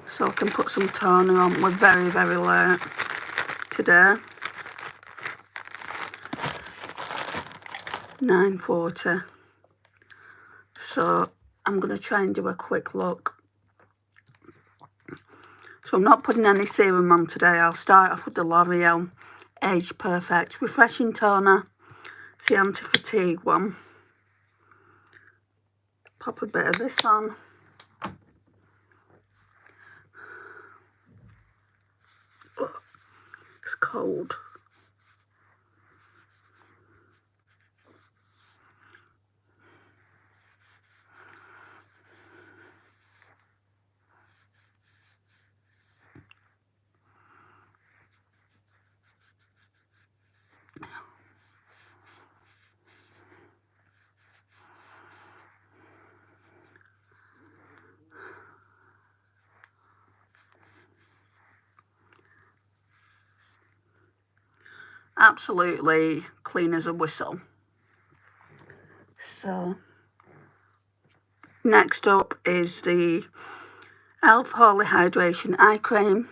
So I can put some toner on. We're very, very late today. 9:40. So I'm going to try and do a quick look. So I'm not putting any serum on today. I'll start off with the L'Oreal Age Perfect Refreshing Toner. It's the anti-fatigue one. Pop a bit of this on. Oh, it's cold. Absolutely clean as a whistle. So next up is the Elf Holy Hydration Eye Cream.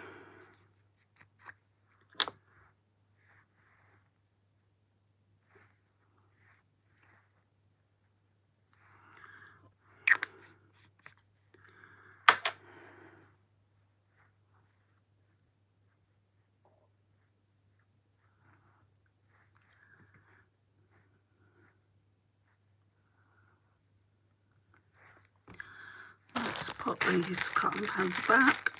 Let's put these cotton pads back.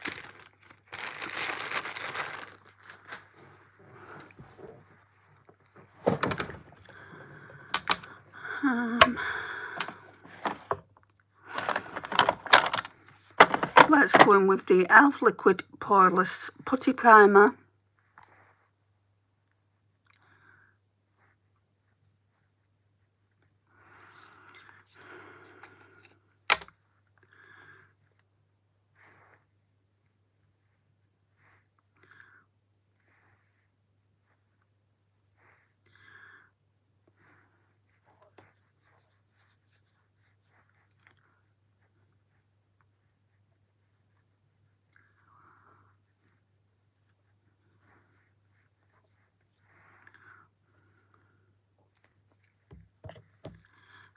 Let's go in with the Elf Liquid Poreless Putty Primer.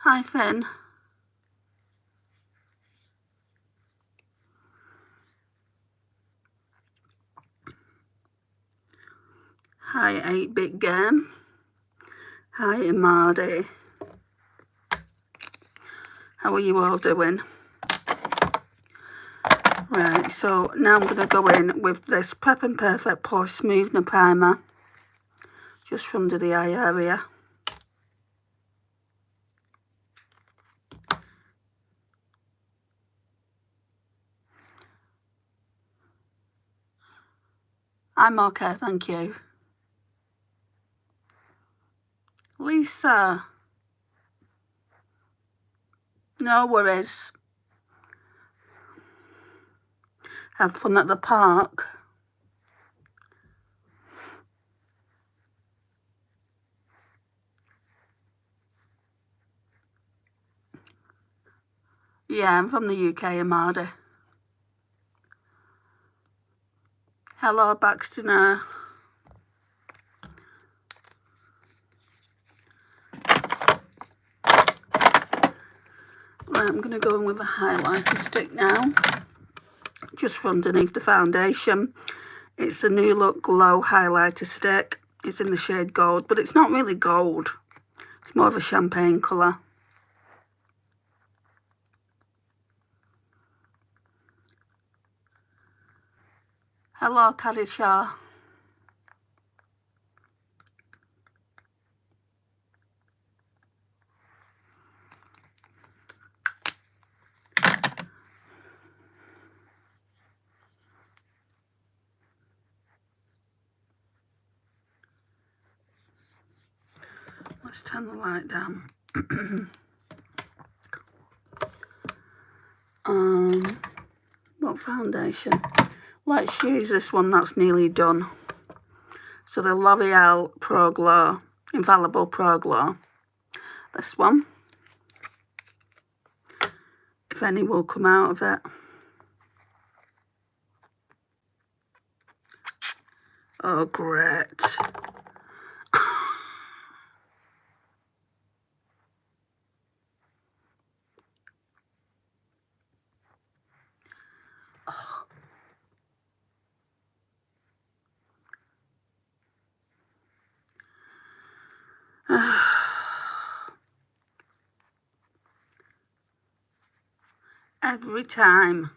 Hi Finn. Hi 8-Bit Game. Hi Imardi. How are you all doing? Right, so now I'm going to go in with this Prep and Perfect Pore Smoothener Primer. Just under the eye area. I'm okay, thank you. Lisa. No worries. Have fun at the park. Yeah, I'm from the UK, Imardi. Hello, Baxter. Right, I'm going to go in with a highlighter stick now. Just for underneath the foundation. It's a New Look Glow highlighter stick. It's in the shade gold, but it's not really gold. It's more of a champagne colour. Hello, Kadisha. Let's turn the light down. What foundation? Let's use this one that's nearly done. So the L'Oreal Pro Glow, Infallible Pro Glow. This one. if any will come out of it. Oh, great. Every time.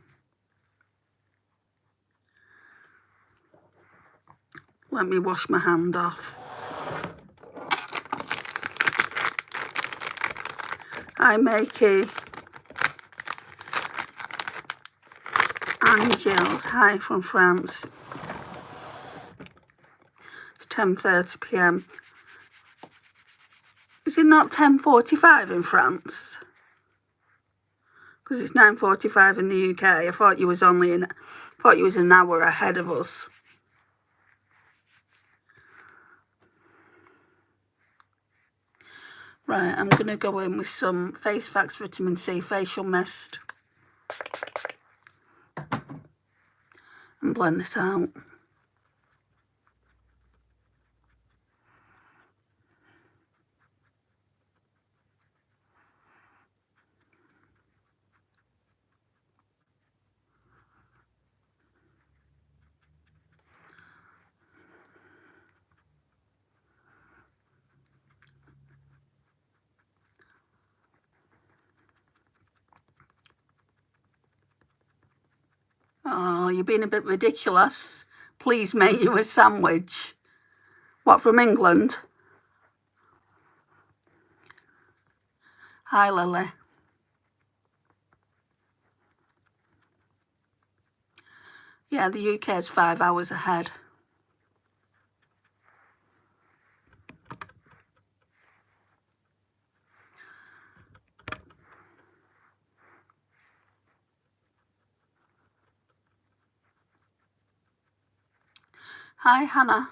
Let me wash my hand off. I make Angels. Hi from France. It's 10:30 p.m. Is it not 10:45 in France? Because it's 9:45 in the UK. I thought you was an hour ahead of us. Right, I'm going to go in with some Face Facts Vitamin C Facial Mist and blend this out. Oh, you're being a bit ridiculous. Please make you a sandwich. What, from England? Hi, Lily. Yeah, the UK is 5 hours ahead. Hi, Hannah.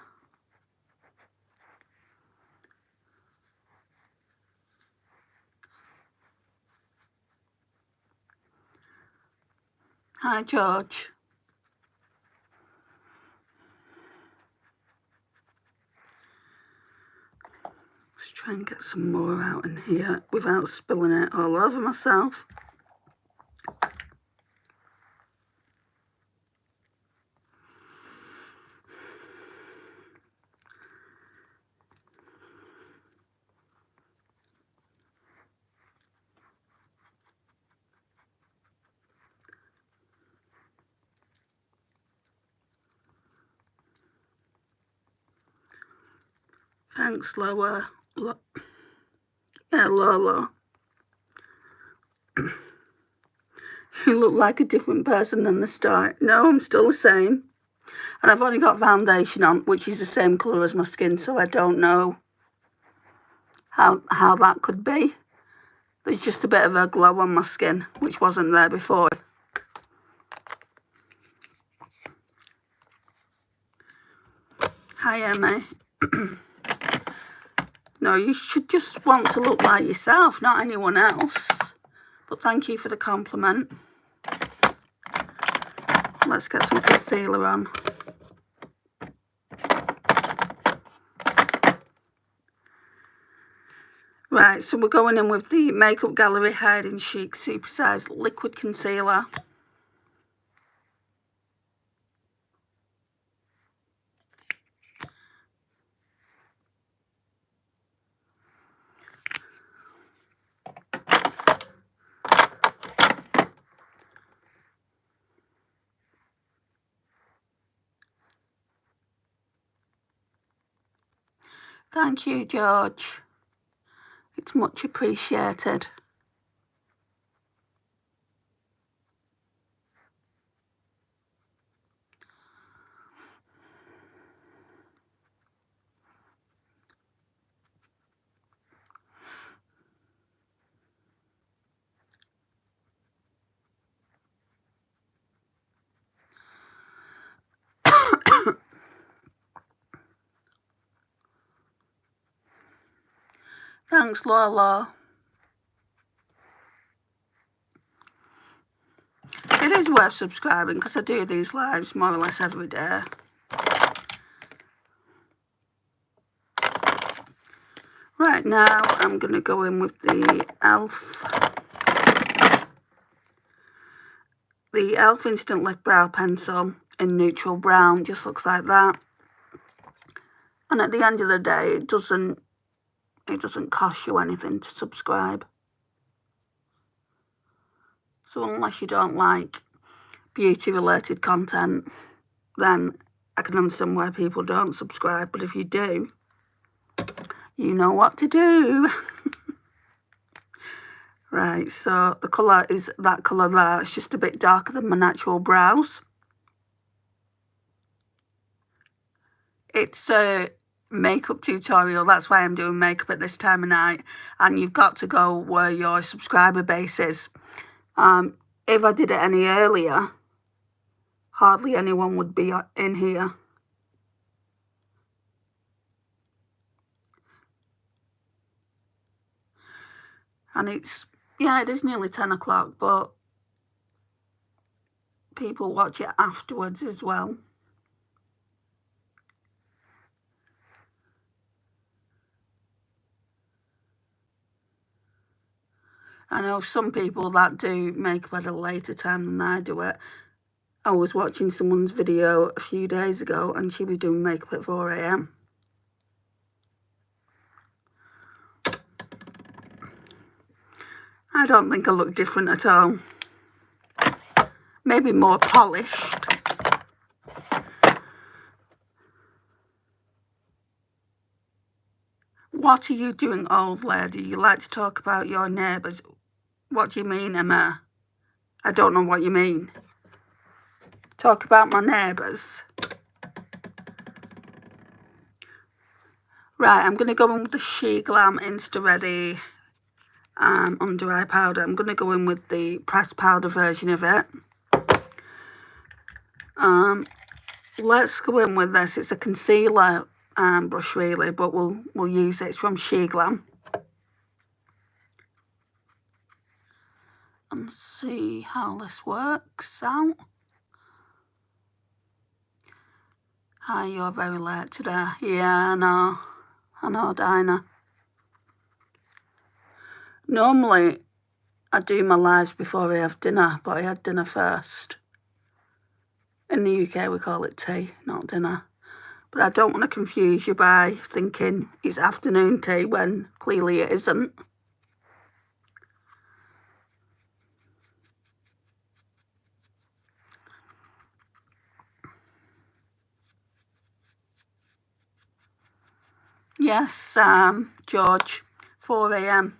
Hi, George. Let's try and get some more out in here without spilling it all over myself. Thanks, Lola. Yeah, Lola. You look like a different person than the start. No, I'm still the same. And I've only got foundation on, which is the same colour as my skin, so I don't know how that could be. There's just a bit of a glow on my skin, which wasn't there before. Hi, Emma. No, you should just want to look like yourself, not anyone else. But thank you for the compliment. Let's get some concealer on. Right, so we're going in with the Makeup Gallery Hide and Chic Supersized Liquid Concealer. Thank you, George. It's much appreciated. Thanks, Lola. is worth subscribing because I do these lives more or less every day. Right, now I'm going to go in with the e.l.f. Instant Lift Brow Pencil in neutral brown. Just looks like that. And at the end of the day, it doesn't cost you anything to subscribe. So unless you don't like beauty related content, then I can understand why people don't subscribe. But if you do, you know what to do. Right, so the colour is that colour there. It's just a bit darker than my natural brows. It's a makeup tutorial, that's why I'm doing makeup at this time of night, and you've got to go where your subscriber base is. If I did it any earlier, hardly anyone would be in here. And it's, yeah, it is nearly 10 o'clock, but people watch it afterwards as well. I know some people that do makeup at a later time than I do it. I was watching someone's video a few days ago and she was doing makeup at 4 AM. I don't think I look different at all. Maybe more polished. What are you doing, old lady? You like to talk about your neighbours. What do you mean, Emma? I don't know what you mean. Talk about my neighbours. Right, I'm going to go in with the She Glam Insta Ready under eye powder. I'm going to go in with the pressed powder version of it. Let's go in with this. It's a concealer brush really, but we'll use it. It's from She Glam. And see how this works out. Hi, you're very late today. Yeah, I know, Dinah. Normally, I do my lives before I have dinner, but I had dinner first. In the UK, we call it tea, not dinner. But I don't want to confuse you by thinking it's afternoon tea when clearly it isn't. Yes, George, 4 AM.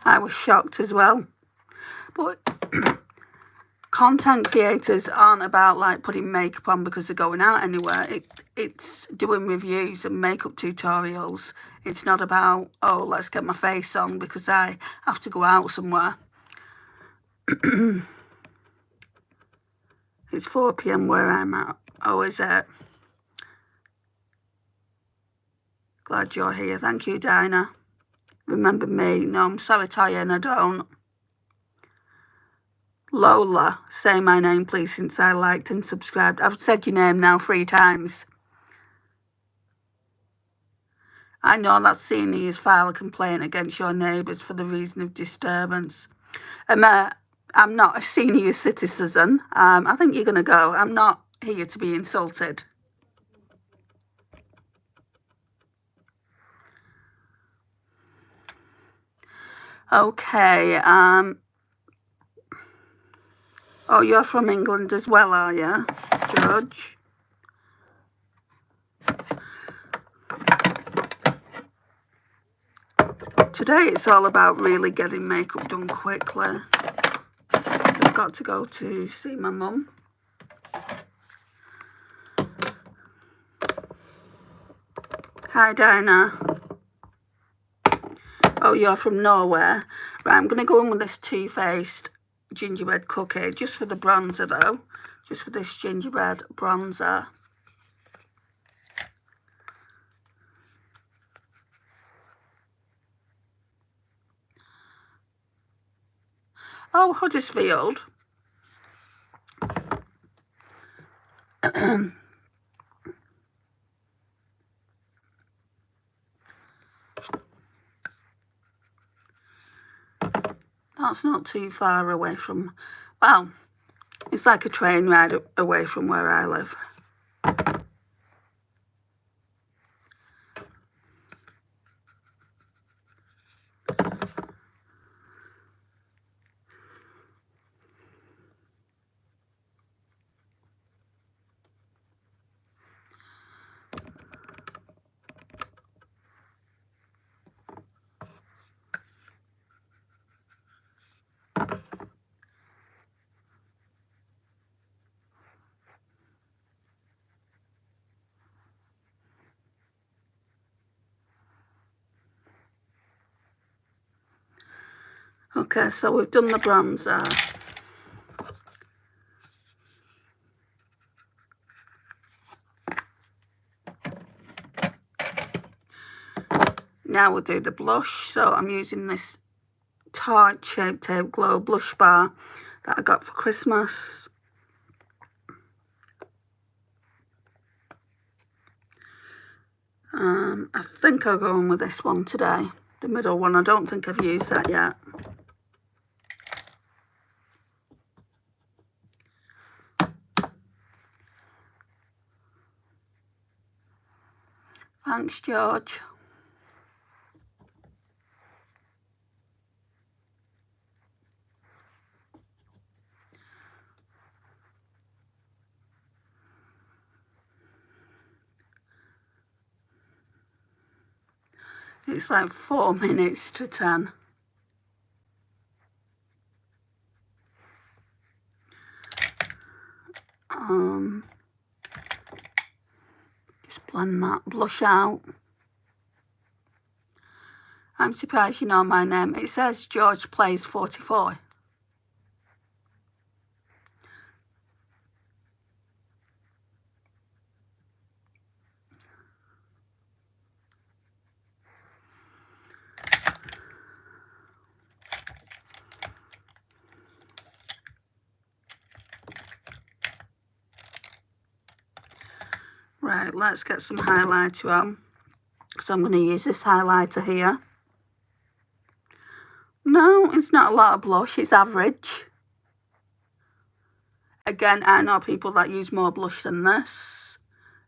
I was shocked as well. But content creators aren't about like putting makeup on because they're going out anywhere. It's doing reviews and makeup tutorials. It's not about, oh, let's get my face on because I have to go out somewhere. It's 4 PM where I'm at. Oh, is it? Glad you're here. Thank you, Dinah. Remember me? No, I'm sorry, Toya, and I don't. Lola, say my name, please, since I liked and subscribed. I've said your name now 3 times. I know that's seen you file a complaint against your neighbours for the reason of disturbance. I'm not a senior citizen. I think you're going to go. I'm not here to be insulted. Okay. Oh, you're from England as well, are you, George? Today it's all about really getting makeup done quickly. So I've got to go to see my mum. Hi, Dinah. Oh, you're from Norway. Right, I'm going to go in with this Too Faced gingerbread cookie, just for the bronzer though. Just for this gingerbread bronzer. Oh, Huddersfield. that's not too far away from, well, it's like a train ride away from where I live. Okay, so we've done the bronzer. Now we'll do the blush. So I'm using this Tarte Shape Tape Glow blush bar that I got for Christmas. I think I'll go on with this one today, the middle one. I don't think I've used that yet. Thanks, George. It's like 4 minutes to 10. Just blend that blush out. I'm surprised you know my name. It says George Plays 44. Right, let's get some highlighter on. So I'm going to use this highlighter here. No, it's not a lot of blush, it's average. Again, I know people that use more blush than this.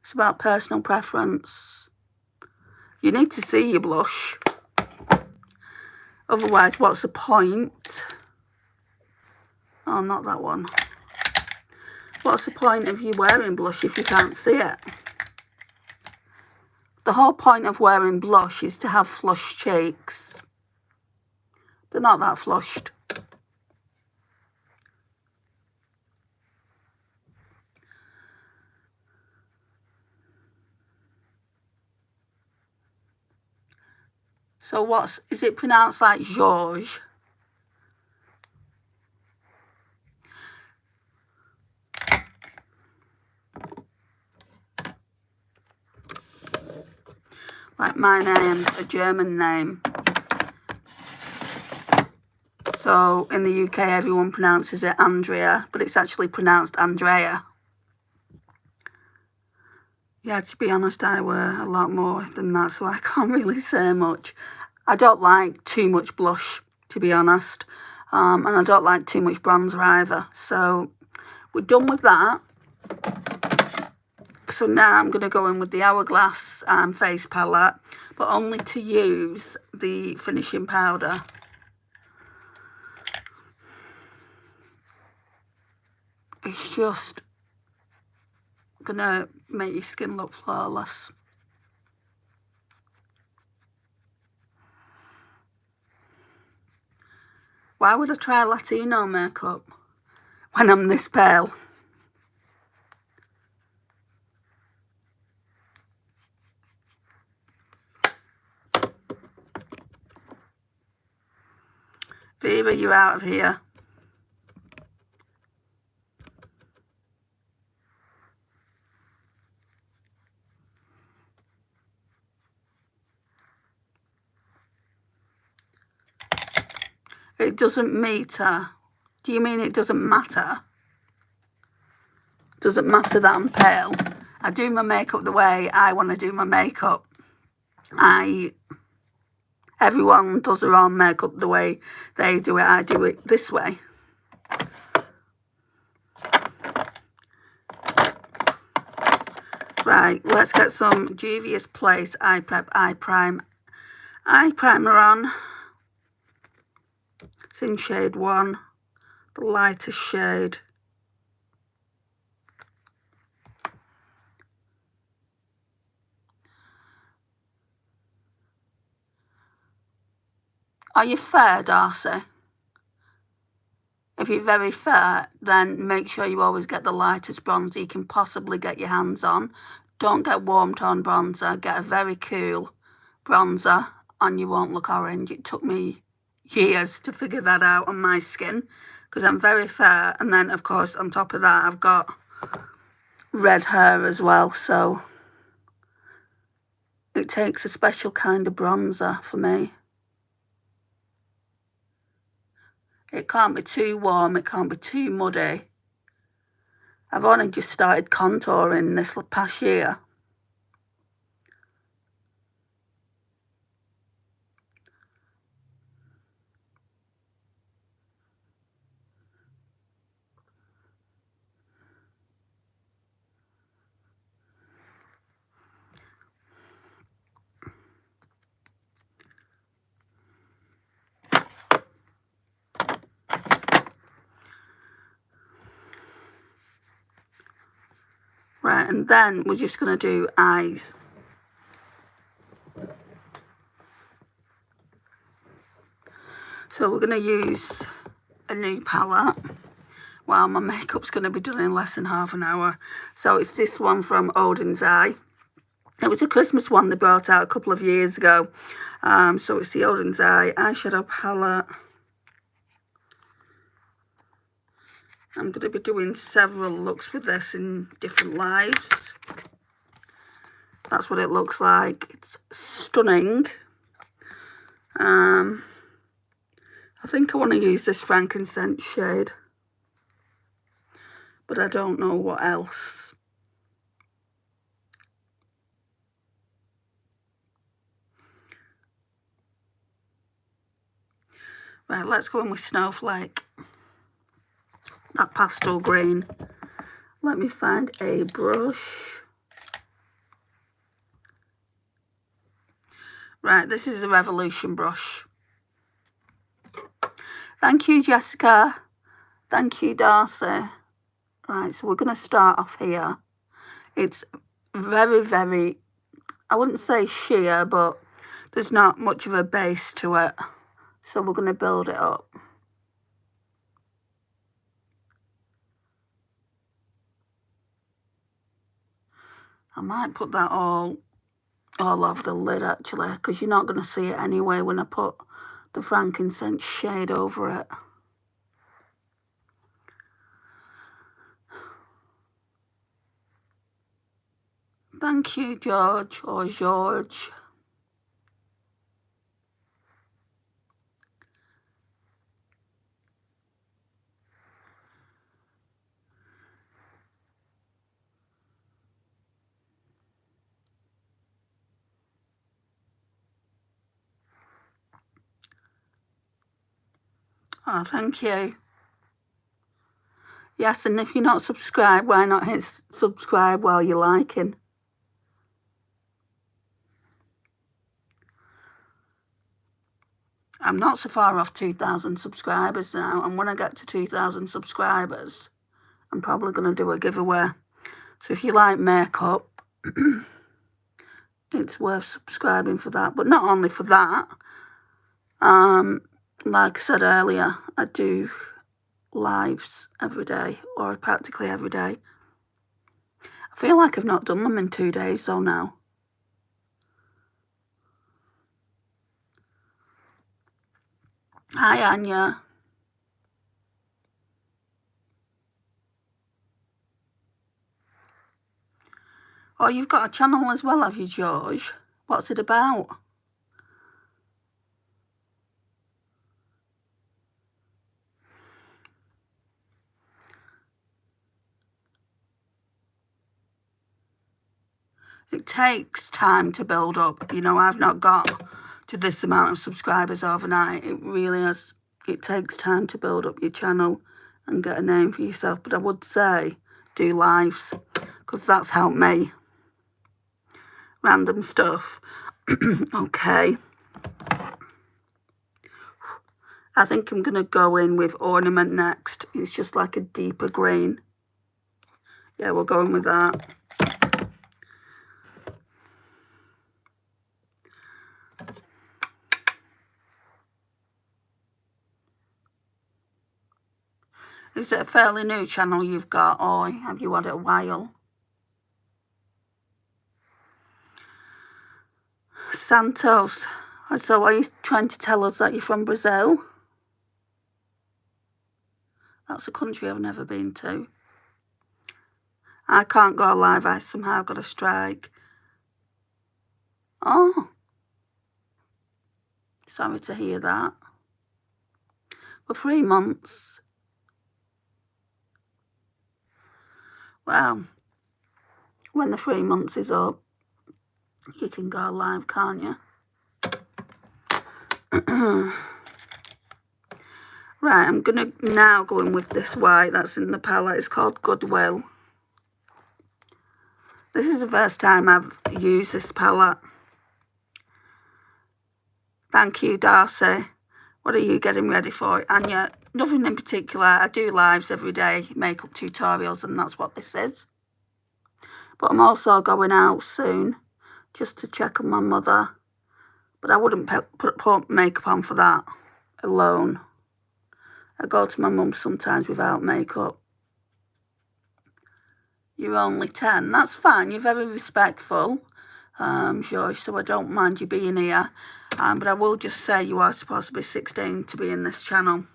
It's about personal preference. You need to see your blush. Otherwise, what's the point? Oh, not that one. What's the point of you wearing blush if you can't see it? The whole point of wearing blush is to have flushed cheeks. They're not that flushed. So is it pronounced like George? Like my name's a German name. So in the UK everyone pronounces it Andrea, but it's actually pronounced Andrea. Yeah, to be honest, I wear a lot more than that, so I can't really say much. I don't like too much blush, to be honest. And I don't like too much bronzer either. So we're done with that. So now I'm going to go in with the Hourglass face palette, but only to use the finishing powder. It's just going to make your skin look flawless. Why would I try Latino makeup when I'm this pale? Viva, you're out of here. It doesn't matter. Do you mean it doesn't matter? Does it matter that I'm pale? I do my makeup the way I want to do my makeup. everyone does their own makeup the way they do it. I do it this way. Right, let's get some Juvia's Place Eye Primer on. It's in shade 1, the lightest shade. Are you fair, Darcy? If you're very fair, then make sure you always get the lightest bronzer you can possibly get your hands on. Don't get warm tone bronzer. Get a very cool bronzer and you won't look orange. It took me years to figure that out on my skin because I'm very fair. And then, of course, on top of that, I've got red hair as well. So it takes a special kind of bronzer for me. It can't be too warm, it can't be too muddy. I've only just started contouring this past year. Right, and then we're just going to do eyes. So we're going to use a new palette. Well, my makeup's going to be done in less than half an hour. So it's this one from Odin's Eye. It was a Christmas one they brought out a couple of years ago. So it's the Odin's Eye eyeshadow palette. I'm going to be doing several looks with this in different lives. That's what it looks like. It's stunning. I think I want to use this frankincense shade, but I don't know what else. Right, let's go in with Snowflake. That pastel green. Let me find a brush. Right, this is a Revolution brush. Thank you, Jessica. Thank you, Darcy. Right, so we're going to start off here. It's very, very, I wouldn't say sheer, but there's not much of a base to it. So we're going to build it up. I might put that all over the lid actually, because you're not going to see it anyway when I put the frankincense shade over it. Thank you, George, or George. Oh, thank you. Yes, and if you're not subscribed, why not hit subscribe while you're liking? I'm not so far off 2,000 subscribers now, and when I get to 2,000 subscribers, I'm probably going to do a giveaway. So if you like makeup, it's worth subscribing for that. But not only for that, like I said earlier, I do lives every day, or practically every day. I feel like I've not done them in 2 days though now. Hi, Anya. Oh, you've got a channel as well, have you, George? What's it about? It takes time to build up. You know, I've not got to this amount of subscribers overnight. It really is. It takes time to build up your channel and get a name for yourself. But I would say do lives, because that's helped me. Random stuff. Okay. I think I'm going to go in with ornament next. It's just like a deeper green. Yeah, we're going with that. Is it a fairly new channel you've got, or have you had it a while? Santos. So are you trying to tell us that you're from Brazil? That's a country I've never been to. I can't go live. I somehow got a strike. Oh. Sorry to hear that. For 3 months. Well, when the 3 months is up, you can go live, can't you? Right, I'm going to now go in with this white that's in the palette. It's called Goodwill. This is the first time I've used this palette. Thank you, Darcy. What are you getting ready for? Anya, nothing in particular. I do lives every day, makeup tutorials, and that's what this is. But I'm also going out soon just to check on my mother. But I wouldn't put makeup on for that alone. I go to my mum sometimes without makeup. You're only 10. That's fine. You're very respectful, George, so I don't mind you being here. But I will just say you are supposed to be 16 to be in this channel.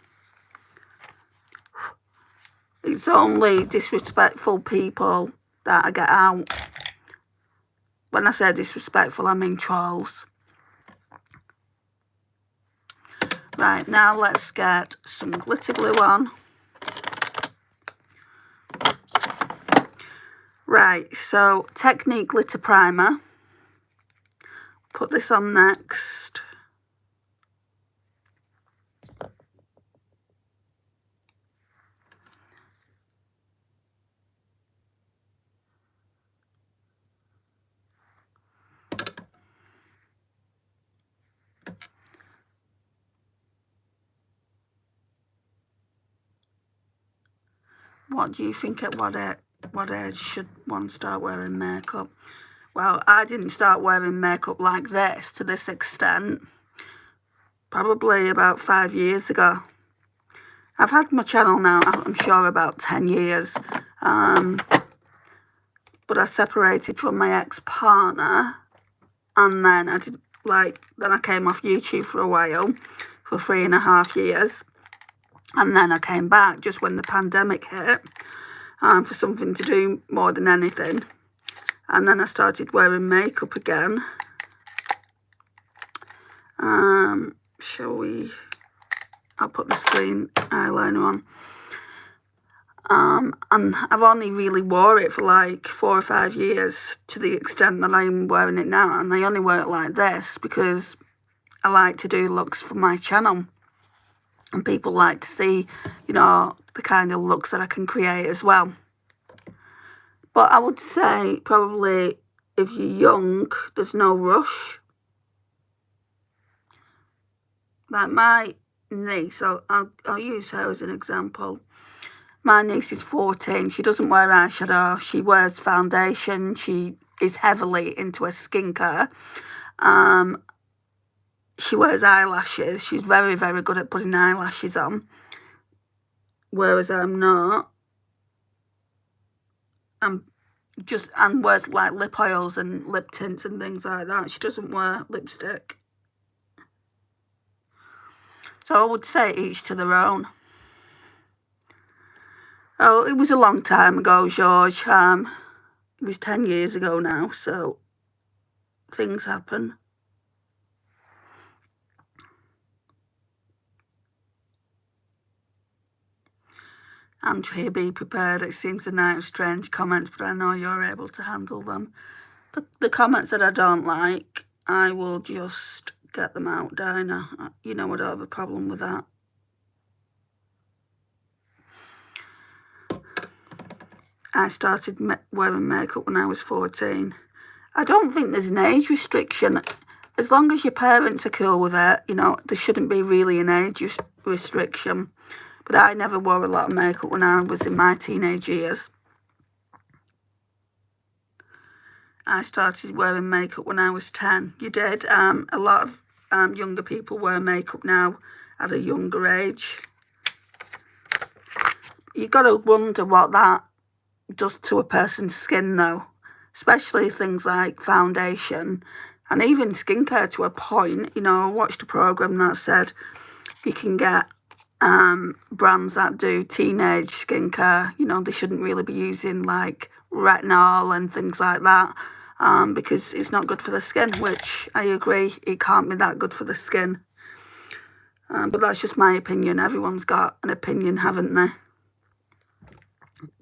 It's only disrespectful people that I get out. When I say disrespectful, I mean trolls. Right, now let's get some glitter glue on. Right, so Technique Glitter Primer. Put this on next. What do you think at what age should one start wearing makeup? Well, I didn't start wearing makeup like this to this extent probably about 5 years ago. I've had my channel now, I'm sure, about 10 years. But I separated from my ex-partner, and then I came off YouTube for a while, for 3.5 years. And then I came back just when the pandemic hit, for something to do more than anything. And then I started wearing makeup again. Shall we? I'll put the screen eyeliner on. And I've only really wore it for like 4 or 5 years, to the extent that I'm wearing it now. And I only wear it like this because I like to do looks for my channel. And people like to see, you know, the kind of looks that I can create as well. But I would say probably if you're young, there's no rush. Like my niece, I'll use her as an example. My niece is 14. She doesn't wear eyeshadow. She wears foundation. She is heavily into her skincare. She wears eyelashes. She's very, very good at putting eyelashes on. Whereas I'm not. And wears like lip oils and lip tints and things like that. She doesn't wear lipstick. So I would say each to their own. Oh, it was a long time ago, George. It was 10 years ago now, so things happen. Andrea, be prepared. It seems a night of strange comments, but I know you're able to handle them. The comments that I don't like, I will just get them out, Dinah. You know I don't have a problem with that. I started wearing makeup when I was 14. I don't think there's an age restriction. As long as your parents are cool with it, you know, there shouldn't be really an age restriction. But I never wore a lot of makeup when I was in my teenage years. I started wearing makeup when I was 10. You did. A lot of younger people wear makeup now at a younger age. You've got to wonder what that does to a person's skin, though. Especially things like foundation and even skincare to a point. You know, I watched a programme that said you can get brands that do teenage skincare. You know, they shouldn't really be using like retinol and things like that because it's not good for the skin, which I agree, it can't be that good for the skin. But that's just my opinion. Everyone's got an opinion, haven't they?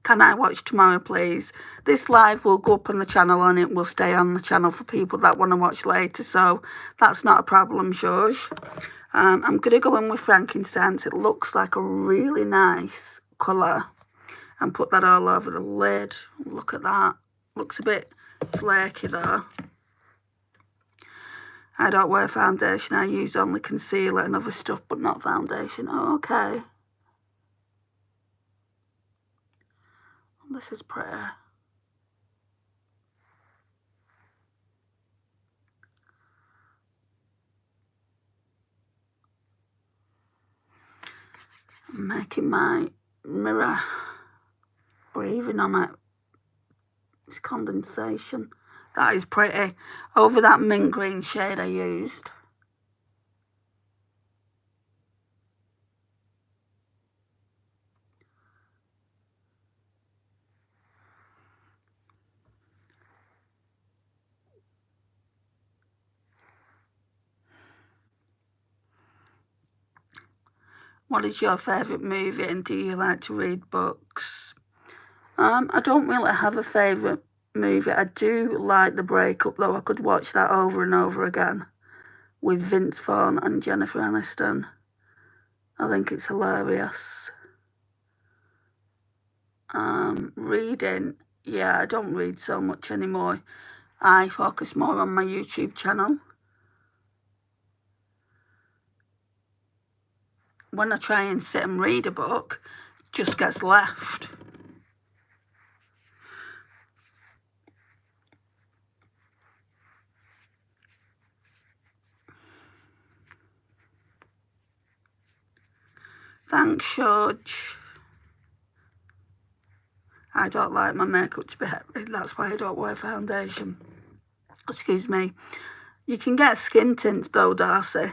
Can I watch tomorrow, please? This live will go up on the channel and it will stay on the channel for people that want to watch later. So that's not a problem, George. I'm going to go in with frankincense. It looks like a really nice colour. And put that all over the lid. Look at that. Looks a bit flaky though. I don't wear foundation. I use only concealer and other stuff, but not foundation. Oh, okay. This is pretty. I'm making my mirror, breathing on it. It's condensation. That is pretty. Over that mint green shade I used. What is your favourite movie and do you like to read books? I don't really have a favourite movie. I do like The Breakup though. I could watch that over and over again with Vince Vaughn and Jennifer Aniston. I think it's hilarious. Reading, yeah, I don't read so much anymore. I focus more on my YouTube channel. When I try and sit and read a book, it just gets left. Thanks, George. I don't like my makeup to be heavy. That's why I don't wear foundation. Excuse me. You can get skin tints though, Darcy.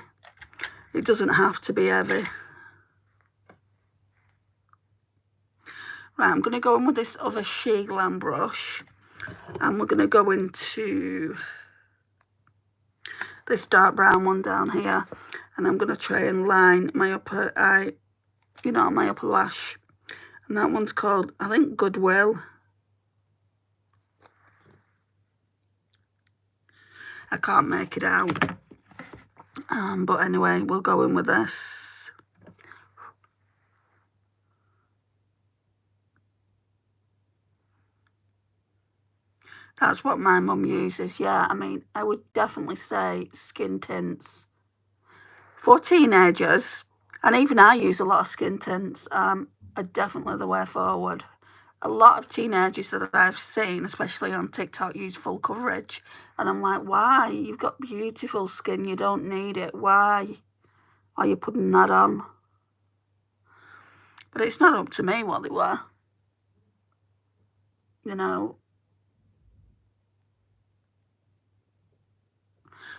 It doesn't have to be heavy. Right, I'm going to go in with this other Shea Glam brush. And we're going to go into this dark brown one down here. And I'm going to try and line my upper eye, you know, my upper lash. And that one's called, I think, Goodwill. I can't make it out. But anyway, we'll go in with this. That's what my mum uses, yeah. I mean, I would definitely say skin tints. For teenagers, and even I use a lot of skin tints, are definitely the way forward. A lot of teenagers that I've seen, especially on TikTok, use full coverage. And I'm like, why? You've got beautiful skin. You don't need it. Why are you putting that on? But it's not up to me what they wear. You know.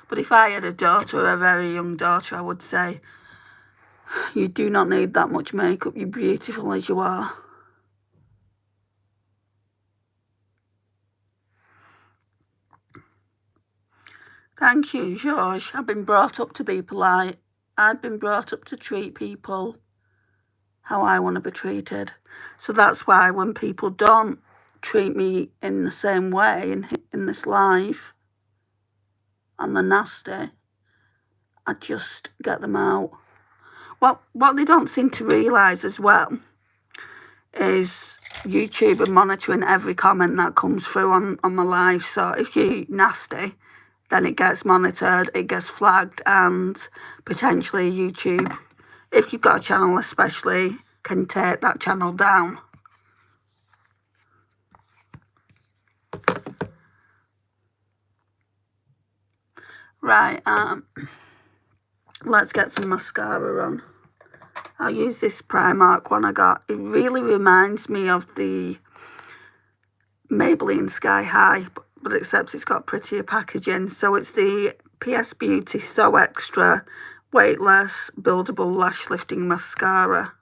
But if I had a daughter, a very young daughter, I would say, you do not need that much makeup. You're beautiful as you are. Thank you, George. I've been brought up to be polite. I've been brought up to treat people how I want to be treated. So that's why when people don't treat me in the same way in this life, and they're nasty, I just get them out. Well, what they don't seem to realise as well is YouTube are monitoring every comment that comes through on my live. So if you're nasty, then it gets monitored, it gets flagged, and potentially YouTube, if you've got a channel especially, can take that channel down. Right, let's get some mascara on. I'll use this Primark one I got. It really reminds me of the Maybelline Sky High, but except it's got prettier packaging. So it's the PS Beauty So Extra Weightless Buildable Lash Lifting Mascara.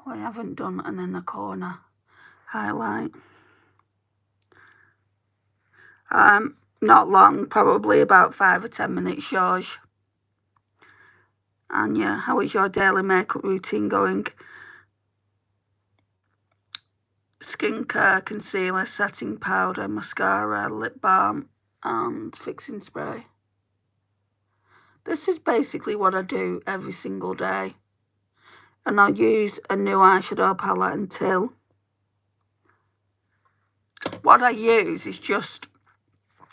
I haven't done an inner corner highlight. Not long, probably about 5 or 10 minutes, George. And yeah, how is your daily makeup routine going? Skincare, concealer, setting powder, mascara, lip balm, and fixing spray. This is basically what I do every single day. And I'll use a new eyeshadow palette until. What I use is just,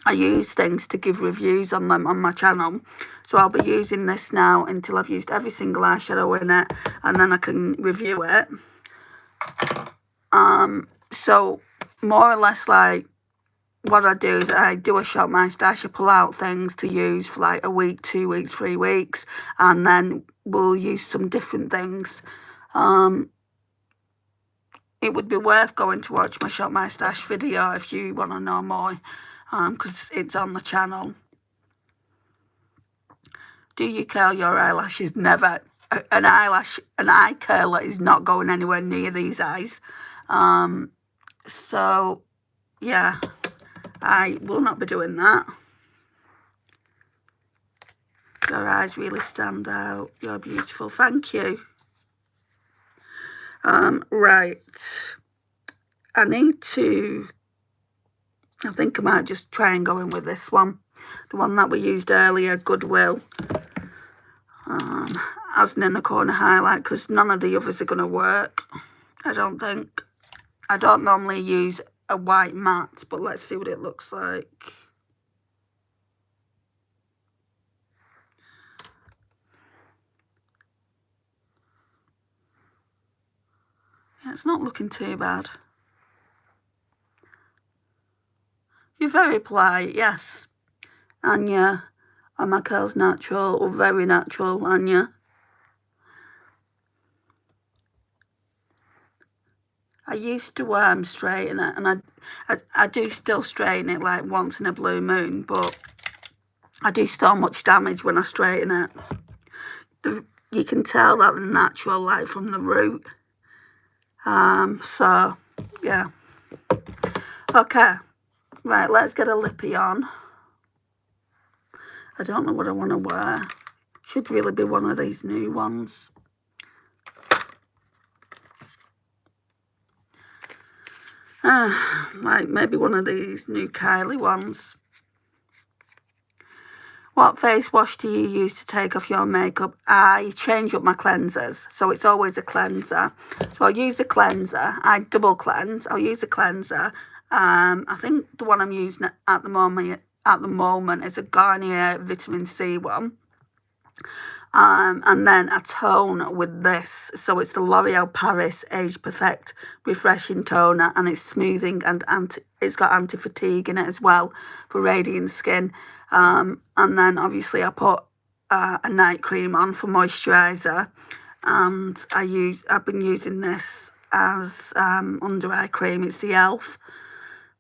I use things to give reviews on them on my channel. So I'll be using this now until I've used every single eyeshadow in it, and then I can review it. So more or less, like, what I do is I do a shop my stash. I pull out things to use for like a week, 2 weeks, 3 weeks, and then we'll use some different things. It would be worth going to watch my shop my stash video if you want to know more, because it's on the channel. Do you curl your eyelashes? Never. An eye curler is not going anywhere near these eyes. So yeah, I will not be doing that. Your eyes really stand out. You're beautiful. Thank you. Right. I need to, I think I might just try and go in with this one. The one that we used earlier, Goodwill. As an inner corner highlight, because none of the others are going to work, I don't think. I don't normally use a white matte, but let's see what it looks like. Yeah, it's not looking too bad. You're very polite, yes. Anya, are my curls natural or very natural, Anya? I used to straighten it, and I do still straighten it like once in a blue moon, but I do so much damage when I straighten it. You can tell that the natural, like from the root. So yeah. Okay, right, let's get a lippy on. I don't know what I want to wear. Should really be one of these new ones. Like maybe one of these new Kylie ones. What face wash do you use to take off your makeup? I change up my cleansers, so it's always a cleanser. So I'll use a cleanser. I double cleanse. I'll use a cleanser. I think the one I'm using at the moment is a Garnier Vitamin C one. And then a tone with this. So it's the L'Oreal Paris Age Perfect Refreshing Toner, and it's smoothing and it's got anti-fatigue in it as well for radiant skin. And then obviously I put a night cream on for moisturiser, and I've been using this as under eye cream. It's the e.l.f.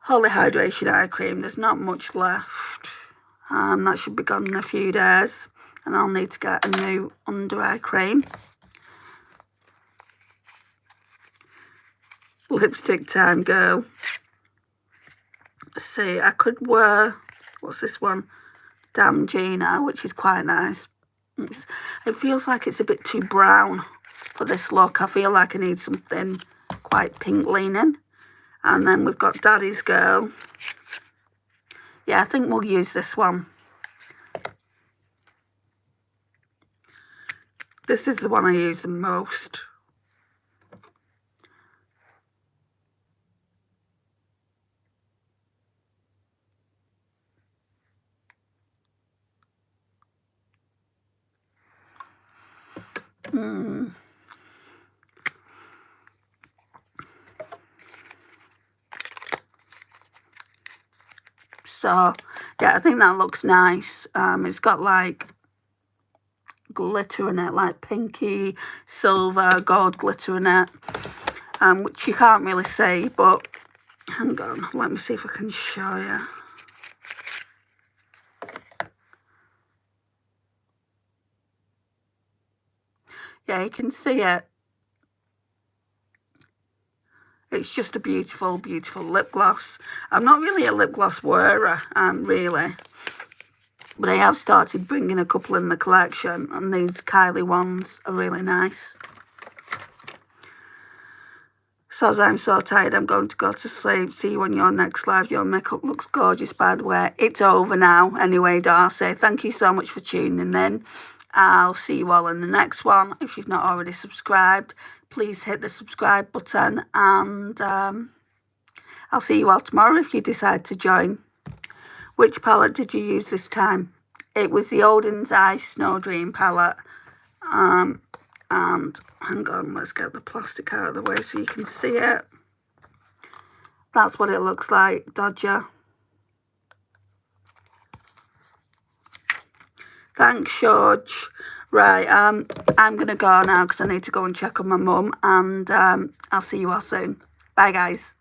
Holy Hydration Eye Cream. There's not much left. That should be gone in a few days, and I'll need to get a new under eye cream. Lipstick time, girl. Let's see, I could wear, what's this one? Damn Gina, which is quite nice. It feels like it's a bit too brown for this look. I feel like I need something quite pink leaning. And then we've got Daddy's Girl. Yeah, I think we'll use this one. This is the one I use the most. So, yeah, I think that looks nice. It's got like glitter in it, like pinky, silver, gold glitter in it, which you can't really see, but hang on, let me see if I can show you. Yeah, you can see it. It's just a beautiful, beautiful lip gloss. I'm not really a lip gloss wearer, really. But I have started bringing a couple in the collection, and these Kylie ones are really nice. So as I'm so tired, I'm going to go to sleep. See you on your next live. Your makeup looks gorgeous, by the way. It's over now. Anyway, Darcy, thank you so much for tuning in. I'll see you all in the next one. If you've not already subscribed, please hit the subscribe button, and I'll see you all tomorrow if you decide to join. Which palette did you use this time? It was the Odin's Eye Snow Dream palette. And hang on, let's get the plastic out of the way so you can see it. That's what it looks like, Dodger. Thanks, George. Right, I'm going to go now because I need to go and check on my mum, and I'll see you all soon. Bye, guys.